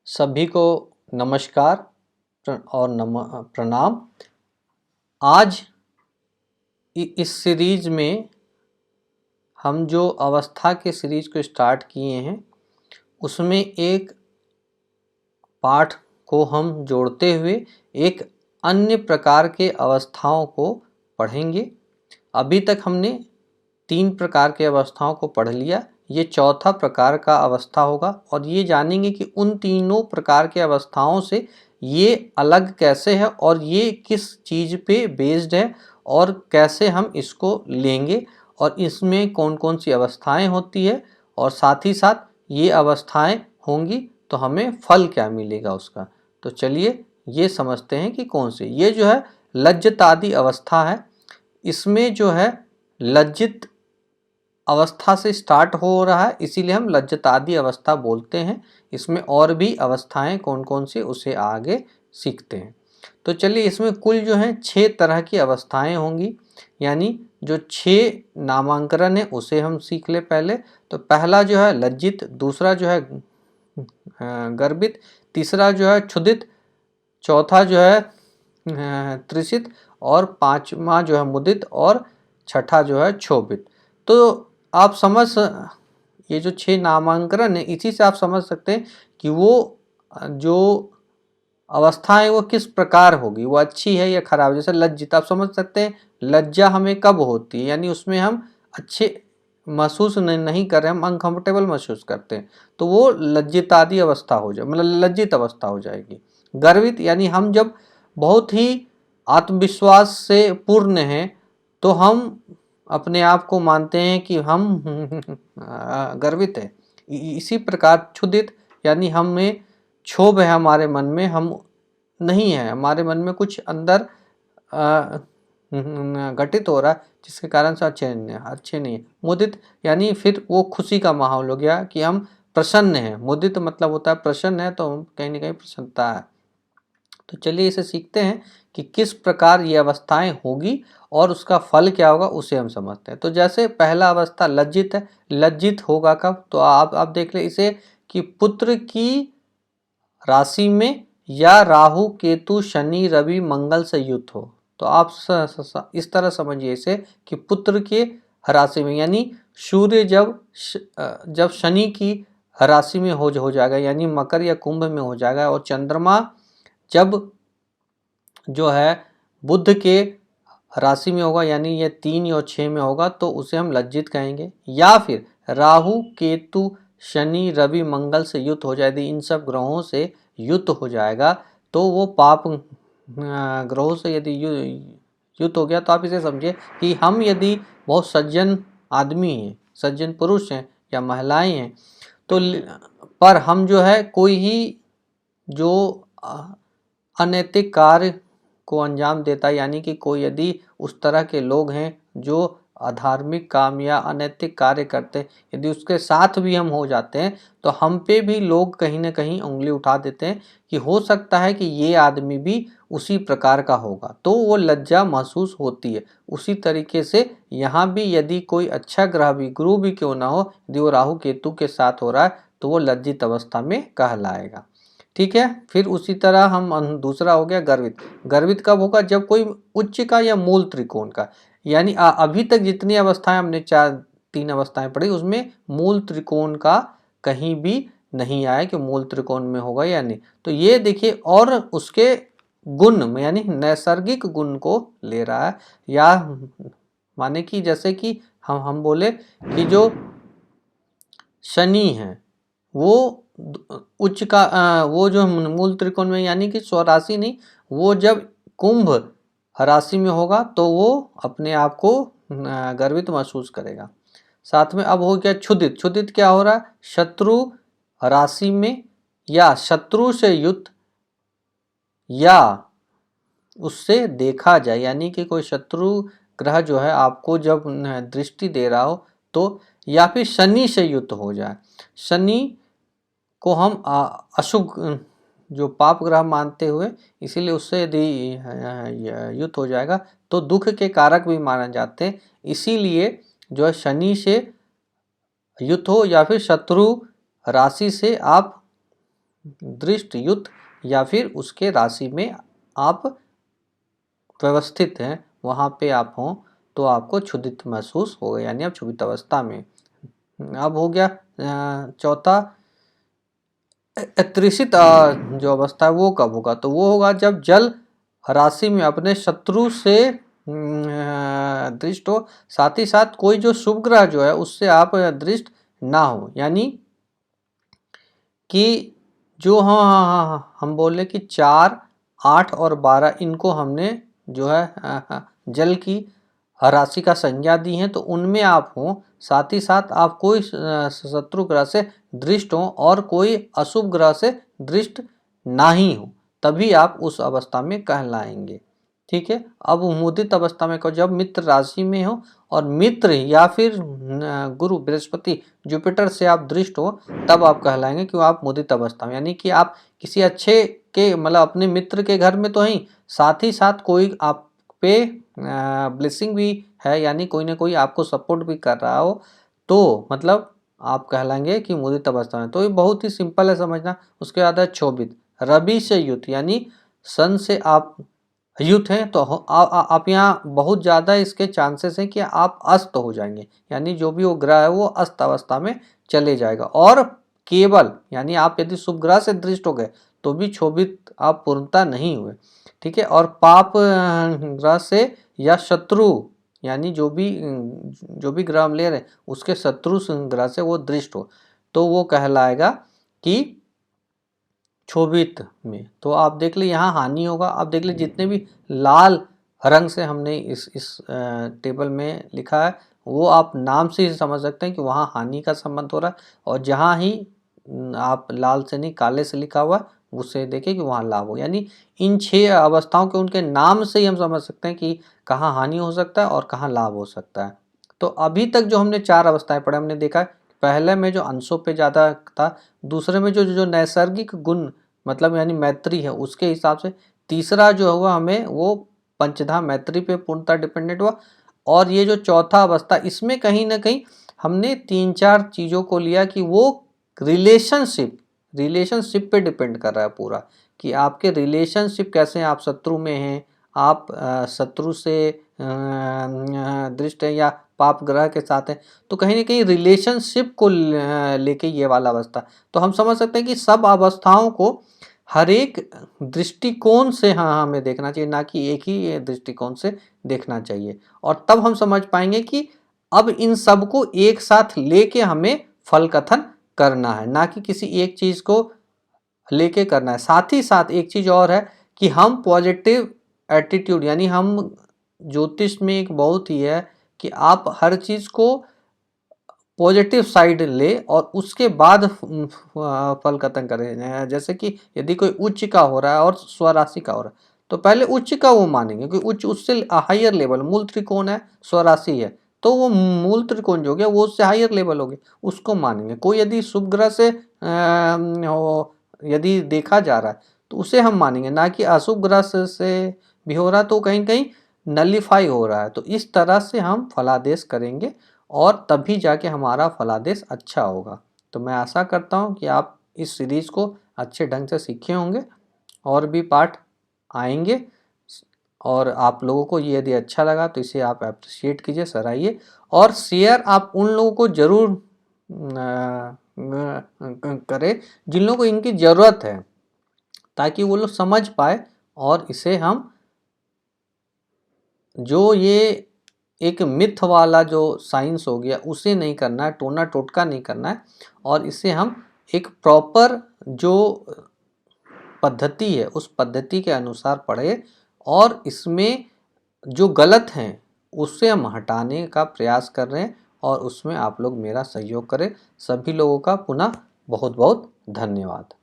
सभी को नमस्कार और प्रणाम। आज इस सीरीज में हम जो अवस्था के सीरीज को स्टार्ट किए हैं उसमें एक पाठ को हम जोड़ते हुए एक अन्य प्रकार के अवस्थाओं को पढ़ेंगे। अभी तक हमने 3 प्रकार के अवस्थाओं को पढ़ लिया। ये चौथा प्रकार का अवस्था होगा और ये जानेंगे कि उन तीनों प्रकार के अवस्थाओं से ये अलग कैसे है और ये किस चीज़ पे बेस्ड है और कैसे हम इसको लेंगे और इसमें कौन कौन सी अवस्थाएं होती है और साथ ही साथ ये अवस्थाएं होंगी तो हमें फल क्या मिलेगा उसका। तो चलिए ये समझते हैं कि कौन सी। ये जो है लज्जतादि अवस्था है। इसमें जो है लज्जित अवस्था से स्टार्ट हो रहा है, इसीलिए हम लज्जतादि अवस्था बोलते हैं। इसमें और भी अवस्थाएं कौन कौन सी उसे आगे सीखते हैं। तो चलिए इसमें कुल जो है 6 तरह की अवस्थाएं होंगी, यानी जो 6 नामांकन है उसे हम सीख ले पहले। तो पहला जो है लज्जित, दूसरा जो है गर्वित, तीसरा जो है क्षुधित, चौथा जो है त्रिषित और पांचवा जो है मुदित और छठा जो है क्षोभित। तो आप ये जो 6 नामांकन है इसी से आप समझ सकते हैं कि वो जो अवस्था है वो किस प्रकार होगी, वो अच्छी है या खराब। जैसे लज्जित आप समझ सकते हैं लज्जा हमें कब होती है, यानी उसमें हम अच्छे महसूस नहीं कर रहे, हम अनकंफर्टेबल महसूस करते हैं, तो वो लज्जितादि अवस्था हो जाए, मतलब लज्जित अवस्था हो जाएगी। गर्वित यानी हम जब बहुत ही आत्मविश्वास से पूर्ण हैं तो हम अपने आप को मानते हैं कि हम गर्वित है। इसी प्रकार क्षुधित यानी हमें क्षोभ है, हमारे मन में हम नहीं है, हमारे मन में कुछ अंदर घटित हो रहा है जिसके कारण से अच्छे नहीं है। मुदित यानी फिर वो खुशी का माहौल हो गया कि हम प्रसन्न हैं। मुदित मतलब होता है प्रसन्न है, तो कहीं ना कहीं प्रसन्नता है। तो चलिए इसे सीखते हैं कि किस प्रकार ये अवस्थाएं होगी और उसका फल क्या होगा उसे हम समझते हैं। तो जैसे पहला अवस्था लज्जित है। लज्जित होगा कब, तो आप देख ले इसे कि पुत्र की राशि में या राहु केतु शनि रवि मंगल से युक्त हो। तो आप इस तरह समझिए इसे कि पुत्र के राशि में, यानी सूर्य जब शनि की राशि में हो जाएगा, यानी मकर या कुंभ में हो जाएगा, और चंद्रमा जब जो है बुध के राशि में होगा, यानी ये 3 और 6 में होगा, तो उसे हम लज्जित कहेंगे। या फिर राहु केतु शनि रवि मंगल से युक्त हो जाए, यदि इन सब ग्रहों से युक्त हो जाएगा तो वो पाप ग्रहों से यदि युक्त हो गया, तो आप इसे समझिए कि हम यदि बहुत सज्जन आदमी हैं, सज्जन पुरुष हैं या महिलाएं हैं, तो पर हम जो है कोई ही जो अनैतिक कार्य को अंजाम देता है, यानी कि कोई यदि उस तरह के लोग हैं जो अधार्मिक काम या अनैतिक कार्य करते हैं, यदि उसके साथ भी हम हो जाते हैं तो हम पे भी लोग कहीं ना कहीं उंगली उठा देते हैं कि हो सकता है कि ये आदमी भी उसी प्रकार का होगा, तो वो लज्जा महसूस होती है। उसी तरीके से यहाँ भी यदि कोई अच्छा ग्रह भी, गुरु भी क्यों ना हो, यदि वो राहु केतु के साथ हो रहा है तो वो लज्जित अवस्था में कहलाएगा। ठीक है। फिर उसी तरह हम दूसरा हो गया गर्वित। गर्वित कब होगा, जब कोई उच्च का या मूल त्रिकोण का, यानी अभी तक जितनी अवस्थाएं हमने 3 अवस्थाएं पढ़ी उसमें मूल त्रिकोण का कहीं भी नहीं आया कि मूल त्रिकोण में होगा या नहीं। तो ये देखिए, और उसके गुण यानी नैसर्गिक गुण को ले रहा है, या माने कि जैसे कि हम बोले कि जो शनि है वो उच्च का वो जो मूल त्रिकोण में, यानी कि स्वराशि नहीं, वो जब कुंभ राशि में होगा तो वो अपने आप को गर्वित महसूस करेगा। साथ में अब हो गया क्षुधित। क्षुधित क्या हो रहा है, शत्रु राशि में या शत्रु से युक्त या उससे देखा जाए, यानी कि कोई शत्रु ग्रह जो है आपको जब दृष्टि दे रहा हो तो, या फिर शनि से युक्त हो जाए। शनि को हम अशुभ जो पाप ग्रह मानते हुए, इसीलिए उससे यदि युक्त हो जाएगा तो दुख के कारक भी माने जाते हैं। इसीलिए जो है शनि से युक्त हो या फिर शत्रु राशि से आप दृष्ट युत या फिर उसके राशि में आप व्यवस्थित हैं, वहाँ पे आप हों तो आपको क्षुधित महसूस होगा, यानी आप क्षुधित अवस्था में। अब हो गया चौथा, त्रिषित जो अवस्था है वो कब होगा, तो वो होगा जब जल राशि में अपने शत्रु से दृष्ट हो, साथ ही साथ कोई जो शुभ ग्रह जो है उससे आप दृष्ट ना हो, यानी कि जो हम बोले कि 4, 8 और 12 इनको हमने जो है जल की राशि का संज्ञा दी है, तो उनमें आप हों, साथ ही साथ आप कोई शत्रु ग्रह से दृष्ट हो और कोई अशुभ ग्रह से दृष्ट ना ही हो, तभी आप उस अवस्था में कहलाएंगे। ठीक है। अब मुदित अवस्था में जब मित्र राशि में हो और मित्र या फिर गुरु बृहस्पति जुपिटर से आप दृष्ट हो, तब आप कहलाएंगे कि आप मुदित अवस्था में, यानी कि आप किसी अच्छे के मतलब अपने मित्र के घर में तो ही, साथ ही साथ कोई आप पे ब्लेसिंग भी है, यानी कोई ना कोई आपको सपोर्ट भी कर रहा हो, तो मतलब आप कहलाएंगे कि मुदित अवस्था में। तो ये बहुत ही सिंपल है समझना। उसके बाद है क्षोभित, रवि से युत, यानी सन से आप युत हैं, तो आप यहाँ बहुत ज़्यादा इसके चांसेस हैं कि आप अस्त हो जाएंगे, यानी जो भी वो ग्रह है वो अस्त अवस्था में चले जाएगा। और केवल यानी आप यदि शुभ ग्रह से दृष्ट हो गए तो भी क्षोभित आप पूर्णता नहीं हुए। ठीक है। और पाप ग्रह से या शत्रु, यानी जो भी ग्रह हम ले रहे हैं उसके शत्रु ग्रह से वो दृष्ट हो, तो वो कहलाएगा कि क्षोभित में। तो आप देख ले यहाँ हानि होगा। आप देख ले जितने भी लाल रंग से हमने इस टेबल में लिखा है, वो आप नाम से ही समझ सकते हैं कि वहाँ हानि का संबंध हो रहा है, और जहाँ ही आप लाल से नहीं काले से लिखा हुआ उससे देखें कि वहाँ लाभ हो, यानी इन 6 अवस्थाओं के उनके नाम से ही हम समझ सकते हैं कि कहाँ हानि हो सकता है और कहाँ लाभ हो सकता है। तो अभी तक जो हमने 4 अवस्थाएं पढ़े, हमने देखा पहले में जो अंशों पे ज़्यादा था, दूसरे में जो नैसर्गिक गुण मतलब यानी मैत्री है उसके हिसाब से, तीसरा जो हुआ हमें वो पंचधा मैत्री पे पूर्णतः डिपेंडेंट हुआ, और ये जो चौथा अवस्था इसमें कहीं ना कहीं हमने 3-4 चीज़ों को लिया कि वो रिलेशनशिप पे डिपेंड कर रहा है पूरा, कि आपके रिलेशनशिप कैसे हैं, आप शत्रु में हैं, आप शत्रु से दृष्ट है या पाप ग्रह के साथ है, तो कहीं ना कहीं रिलेशनशिप को लेके ये वाला अवस्था। तो हम समझ सकते हैं कि सब अवस्थाओं को हर एक दृष्टिकोण से हमें देखना चाहिए, ना कि एक ही दृष्टिकोण से देखना चाहिए, और तब हम समझ पाएंगे कि अब इन सब को एक साथ लेके हमें फल कथन करना है, ना कि किसी एक चीज को लेके करना है। साथ ही साथ एक चीज और है कि हम पॉजिटिव एटीट्यूड, यानी हम ज्योतिष में एक बहुत ही है कि आप हर चीज को पॉजिटिव साइड ले और उसके बाद फल कथन करें। जैसे कि यदि कोई उच्च का हो रहा है और स्वराशि का हो रहा है, तो पहले उच्च का वो मानेंगे, क्योंकि उच्च उससे हायर लेवल, मूल त्रिकोण है, स्वराशि है, तो वो मूल त्रिकोण जो हो गया वो उससे हायर लेवल हो गया, उसको मानेंगे। कोई यदि शुभ ग्रह से यदि देखा जा रहा है तो उसे हम मानेंगे, ना कि अशुभ ग्रह से भी हो रहा है तो कहीं कहीं नलीफाई हो रहा है। तो इस तरह से हम फलादेश करेंगे और तभी जाके हमारा फलादेश अच्छा होगा। तो मैं आशा करता हूँ कि आप इस सीरीज़ को अच्छे ढंग से सीखे होंगे, और भी पार्ट आएंगे, और आप लोगों को ये यदि अच्छा लगा तो इसे आप अप्रिशिएट कीजिए, सराहिए, और शेयर आप उन लोगों को ज़रूर करें जिन लोगों को इनकी ज़रूरत है, ताकि वो लोग समझ पाए, और इसे हम जो ये एक मिथ वाला जो साइंस हो गया उसे नहीं करना है, टोना टोटका नहीं करना है, और इसे हम एक प्रॉपर जो पद्धति है उस पद्धति के अनुसार पढ़े, और इसमें जो गलत हैं उससे हम हटाने का प्रयास कर रहे हैं, और उसमें आप लोग मेरा सहयोग करें। सभी लोगों का पुनः बहुत बहुत धन्यवाद।